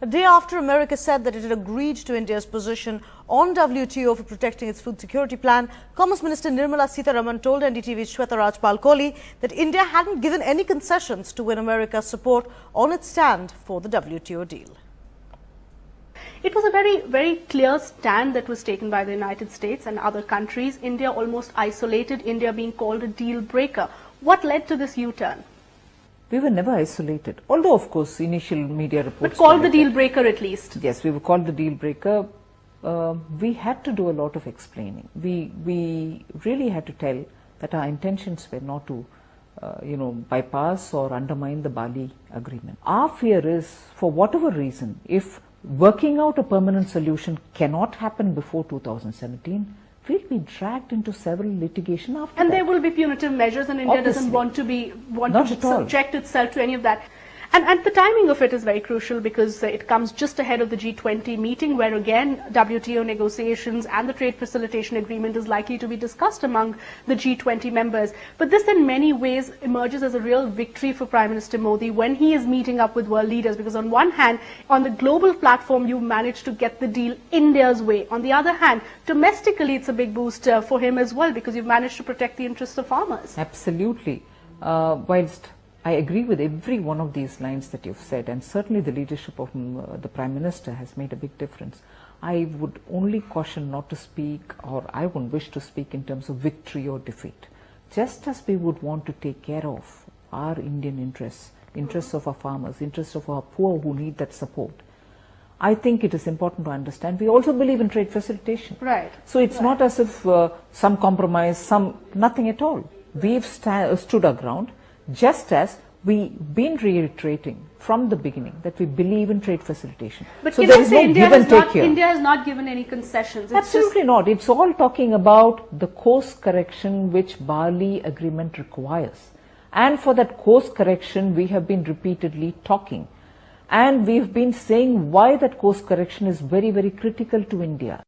A day after America said that it had agreed to India's position on WTO for protecting its food security plan, Commerce Minister Nirmala Sitharaman told NDTV's Shweta Rajpal Kohli that India hadn't given any concessions to win America's support on its stand for the WTO deal. It was a very clear stand that was taken by the United States and other countries. India almost isolated, India being called a deal breaker. What led to this U-turn? We were never isolated, although of course initial media reports. But called the deal breaker at least. Yes, we were called the deal breaker. We had to do a lot of explaining. We really had to tell that our intentions were not to bypass or undermine the Bali agreement. Our fear is, for whatever reason, if working out a permanent solution cannot happen before 2017, we'll be dragged into several litigation after and that. There will be punitive measures, and India doesn't want to subject itself to any of that. And the timing of it is very crucial because it comes just ahead of the G20 meeting, where again WTO negotiations and the trade facilitation agreement is likely to be discussed among the G20 members. But this in many ways emerges as a real victory for Prime Minister Modi when he is meeting up with world leaders, because on one hand, on the global platform, you managed to get the deal India's way. On the other hand, domestically, it's a big boost for him as well, because you've managed to protect the interests of farmers. Absolutely. Whilst I agree with every one of these lines that you've said, and certainly the leadership of the Prime Minister has made a big difference. I would only caution not to speak, or I wouldn't wish to speak in terms of victory or defeat. Just as we would want to take care of our Indian interests, interests of our farmers, interests of our poor who need that support, I think it is important to understand we also believe in trade facilitation. Right. So it's not as if some compromise, nothing at all. We've stood our ground, just as we've been reiterating from the beginning that we believe in trade facilitation. But so there is no give and take here. India has not given any concessions. Absolutely not. It's all talking about the course correction which Bali agreement requires. And for that course correction, we have been repeatedly talking. And we've been saying why that course correction is very, very critical to India.